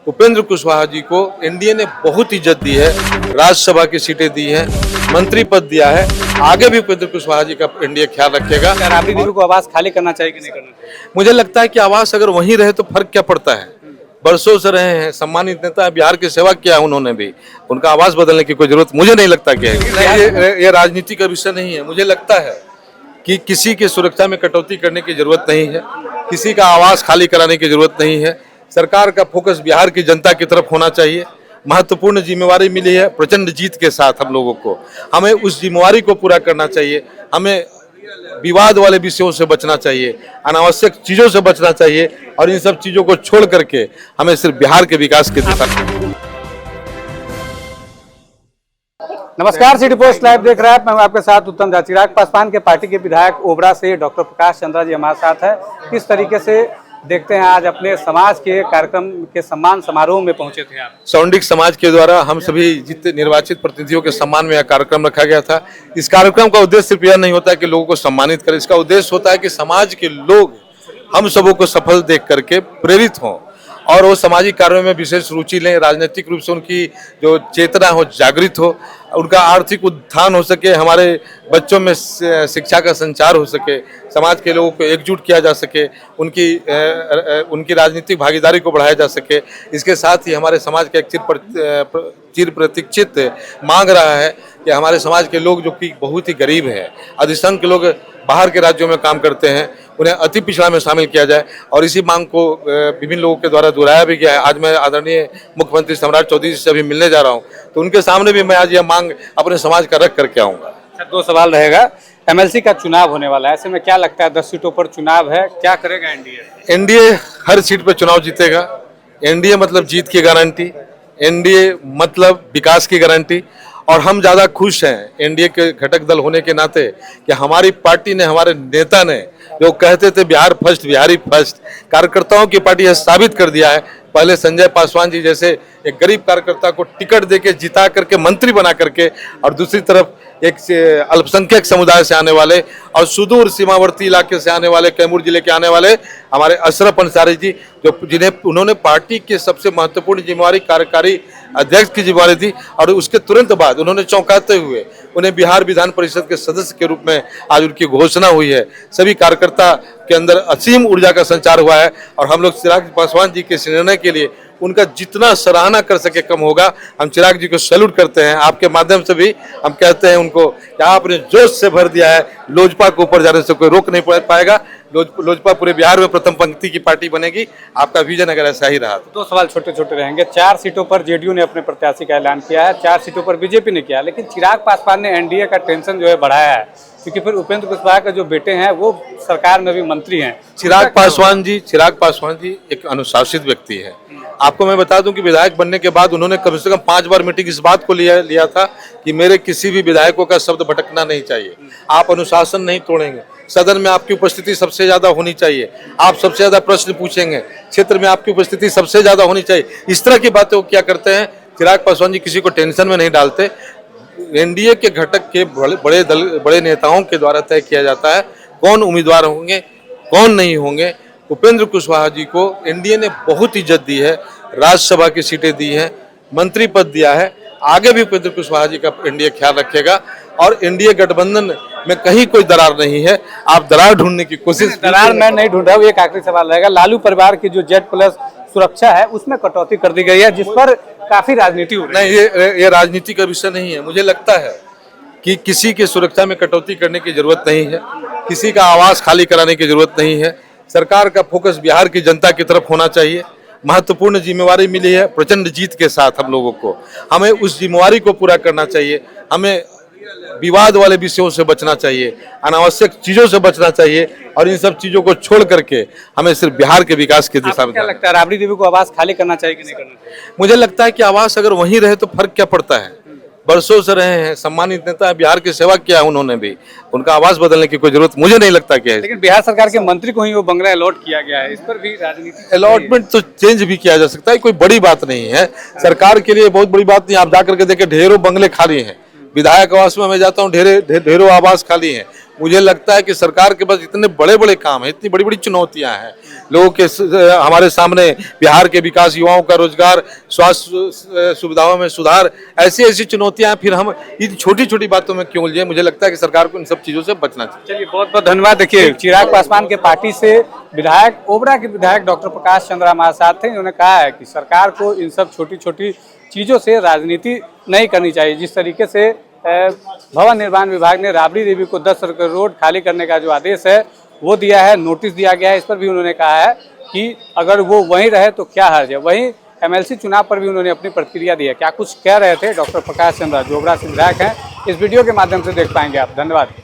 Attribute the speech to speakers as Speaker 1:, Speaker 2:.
Speaker 1: उपेंद्र कुशवाहा जी को एनडीए ने बहुत इज्जत दी है, राज्यसभा की सीटें दी हैं, मंत्री पद दिया है। आगे भी उपेंद्र कुशवाहा जी का एनडीए ख्याल रखेगा।
Speaker 2: राबड़ी देवी को आवास खाली करना चाहिए कि नहीं करना चाहिए?
Speaker 1: मुझे लगता है कि आवास अगर वहीं रहे तो फर्क क्या पड़ता है। बरसों से रहे हैं, सम्मानित नेता है, बिहार की सेवा किया है उन्होंने भी। उनका आवास बदलने की कोई जरूरत मुझे नहीं लगता कि है। ये राजनीति का विषय नहीं है। मुझे लगता है कि किसी की सुरक्षा में कटौती करने की जरूरत नहीं है, किसी का आवास खाली कराने की जरूरत नहीं है। सरकार का फोकस बिहार की जनता की तरफ होना चाहिए। महत्वपूर्ण जिम्मेवारी मिली है प्रचंड जीत के साथ हम लोगों को, हमें उस जिम्मेवारी को पूरा करना चाहिए। हमें विवाद वाले विषयों से बचना चाहिए, अनावश्यक चीजों से बचना चाहिए और इन सब चीजों को छोड़ करके हमें सिर्फ बिहार के विकास की दिशा।
Speaker 2: नमस्कार, सिटी पोस्ट लाइव देख रहा है। मैं आपके साथ उत्तम झा। चिराग पासवान के पार्टी के विधायक ओबरा से डॉक्टर प्रकाश चंद्रा जी हमारे साथ है। किस तरीके से देखते हैं आज अपने समाज के कार्यक्रम के सम्मान समारोह में पहुंचे थे आप?
Speaker 1: सौंडिक समाज के द्वारा हम सभी जितने निर्वाचित प्रतिनिधियों के सम्मान में यह कार्यक्रम रखा गया था। इस कार्यक्रम का उद्देश्य सिर्फ यह नहीं होता है कि लोगों को सम्मानित करें, इसका उद्देश्य होता है कि समाज के लोग हम सबों को सफल देख करके प्रेरित हों और वो सामाजिक कार्यों में विशेष रुचि लें, राजनीतिक रूप से उनकी जो चेतना हो जागृत हो, उनका आर्थिक उत्थान हो सके, हमारे बच्चों में शिक्षा का संचार हो सके, समाज के लोगों को एकजुट किया जा सके, उनकी राजनीतिक भागीदारी को बढ़ाया जा सके। इसके साथ ही हमारे समाज का एक चिर प्रतीक्षित मांग रहा है कि हमारे समाज के लोग जो कि बहुत ही गरीब हैं, अधिसंख्य लोग बाहर के राज्यों में काम करते हैं, उन्हें अति पिछड़ा में शामिल किया जाए और इसी मांग को विभिन्न लोगों के द्वारा दोहराया भी गया है। आज मैं आदरणीय मुख्यमंत्री सम्राट चौधरी से अभी मिलने जा रहा हूं, तो उनके सामने भी मैं आज यह मांग अपने समाज का रख करके आऊँगा।
Speaker 2: दो सवाल रहेगा। एमएलसी का चुनाव होने वाला है, ऐसे में क्या लगता है 10 सीटों पर चुनाव है, क्या करेगा एनडीए?
Speaker 1: एनडीए हर सीट पर चुनाव जीतेगा। एनडीए मतलब जीत की गारंटी, एनडीए मतलब विकास की गारंटी। और हम ज़्यादा खुश हैं एनडीए के घटक दल होने के नाते कि हमारी पार्टी ने, हमारे नेता ने जो कहते थे बिहार फर्स्ट, बिहारी फर्स्ट, कार्यकर्ताओं की पार्टी यह साबित कर दिया है। पहले संजय पासवान जी जैसे एक गरीब कार्यकर्ता को टिकट देके जिता करके मंत्री बना करके, और दूसरी तरफ एक अल्पसंख्यक समुदाय से आने वाले और सुदूर सीमावर्ती इलाके से आने वाले, कैमूर जिले के आने वाले हमारे अशरफ अंसारी जी, जिन्हें उन्होंने पार्टी के सबसे महत्वपूर्ण जिम्मेवारी कार्यकारी अध्यक्ष की जिम्मेवारी दी और उसके तुरंत बाद उन्होंने चौंकाते हुए उन्हें बिहार विधान परिषद के सदस्य के रूप में आज उनकी घोषणा हुई है। सभी कार्यकर्ता के अंदर असीम ऊर्जा का संचार हुआ है और हम लोग चिराग पासवान जी के इस निर्णय के लिए उनका जितना सराहना कर सके कम होगा। हम चिराग जी को सैल्यूट करते हैं। आपके माध्यम से भी हम कहते हैं उनको कि आपने जोश से भर दिया है, लोजपा को ऊपर जाने से कोई रोक नहीं पाएगा। लोजपा पूरे बिहार में प्रथम पंक्ति की पार्टी बनेगी। आपका विजन अगर ऐसा ही रहा तो।
Speaker 2: दो सवाल छोटे छोटे रहेंगे। 4 सीटों पर जेडीयू ने अपने प्रत्याशी का ऐलान किया है, 4 सीटों पर बीजेपी ने किया, लेकिन चिराग पासवान ने एनडीए का टेंशन जो है बढ़ाया है, क्योंकि फिर उपेंद्र कुशवाहा के जो बेटे हैं वो सरकार में भी मंत्री हैं।
Speaker 1: चिराग पासवान जी एक अनुशासित व्यक्ति है। आपको मैं बता दूं कि विधायक बनने के बाद उन्होंने कम से कम 5 बार मीटिंग इस बात को लिया था कि मेरे किसी भी विधायकों का शब्द भटकना नहीं चाहिए, आप अनुशासन नहीं तोड़ेंगे, सदन में आपकी उपस्थिति सबसे ज्यादा होनी चाहिए, आप सबसे ज्यादा प्रश्न पूछेंगे, क्षेत्र में आपकी उपस्थिति सबसे ज्यादा होनी चाहिए। इस तरह की बातें वो क्या करते हैं। चिराग पासवान जी किसी को टेंशन में नहीं डालते। एनडीए के घटक के बड़े नेताओं के द्वारा तय किया जाता है कौन उम्मीदवार होंगे, कौन नहीं होंगे। उपेंद्र कुशवाहा जी को एनडीए ने बहुत इज्जत दी है, राज्यसभा की सीटें दी हैं, मंत्री पद दिया है। आगे भी उपेंद्र कुशवाहा जी का एनडीए ख्याल रखेगा और एनडीए गठबंधन में कहीं कोई दरार नहीं है। आप दरार ढूंढने की कोशिश।
Speaker 2: दरार मैं नहीं ढूंढ रहा हूँ। एक आखिरी सवाल रहेगा। लालू परिवार की जो Z+ सुरक्षा है उसमें कटौती कर दी गई है, जिस पर काफी राजनीति हो रही है।
Speaker 1: नहीं, ये राजनीति का विषय नहीं है। मुझे लगता है कि किसी की सुरक्षा में कटौती करने की जरूरत नहीं है, किसी का आवास खाली कराने की जरूरत नहीं है। सरकार का फोकस बिहार की जनता की तरफ होना चाहिए। महत्वपूर्ण जिम्मेवारी मिली है प्रचंड जीत के साथ हम लोगों को, हमें उस जिम्मेवारी को पूरा करना चाहिए। हमें विवाद वाले विषयों से बचना चाहिए, अनावश्यक चीजों से बचना चाहिए और इन सब चीजों को छोड़ करके हमें सिर्फ बिहार के विकास की दिशा में।
Speaker 2: क्या लगता है राबड़ी देवी को आवास खाली करना चाहिए कि नहीं करना चाहिए?
Speaker 1: मुझे लगता है कि आवास अगर वहीं रहे तो फर्क क्या पड़ता है। बरसों से रहे हैं, सम्मानित नेता है, बिहार की सेवा किया है उन्होंने भी। उनका आवास बदलने की कोई जरूरत मुझे नहीं लगता कि है।
Speaker 2: लेकिन बिहार सरकार के मंत्री को ही वो बंगला अलॉट किया गया है, इस पर भी राजनीति।
Speaker 1: अलॉटमेंट तो चेंज भी किया जा सकता है, कोई बड़ी बात नहीं है। सरकार के लिए बहुत बड़ी बात नहीं। आप जाकर के देखें ढेरों बंगले खाली हैं, विधायक आवास में मैं जाता हूँ, ढेरों आवास खाली हैं। मुझे लगता है कि सरकार के पास इतने बड़े बड़े काम हैं, इतनी बड़ी बड़ी चुनौतियां हैं लोगों के हमारे सामने, बिहार के विकास, युवाओं का रोजगार, स्वास्थ्य सुविधाओं में सुधार, ऐसी ऐसी चुनौतियां हैं, फिर हम इन छोटी छोटी बातों में क्यों उलझे। मुझे लगता है कि सरकार को इन सब चीजों से बचना चाहिए।
Speaker 2: चलिए, बहुत बहुत धन्यवाद। देखिए, चिराग पासवान के पार्टी से विधायक, ओबरा के विधायक डॉक्टर प्रकाश चंद्र हमारे साथ थे। उन्होंने कहा है कि सरकार को इन सब छोटी छोटी चीज़ों से राजनीति नहीं करनी चाहिए। जिस तरीके से भवन निर्माण विभाग ने राबड़ी देवी को 10 एकड़ रोड खाली करने का जो आदेश है वो दिया है, नोटिस दिया गया है, इस पर भी उन्होंने कहा है कि अगर वो वहीं रहे तो क्या हर्ज है। वहीं एमएलसी चुनाव पर भी उन्होंने अपनी प्रतिक्रिया दी है। क्या कुछ कह रहे थे डॉक्टर प्रकाश चंद्र, जो ओबरा से विधायक हैं, इस वीडियो के माध्यम से देख पाएंगे आप। धन्यवाद।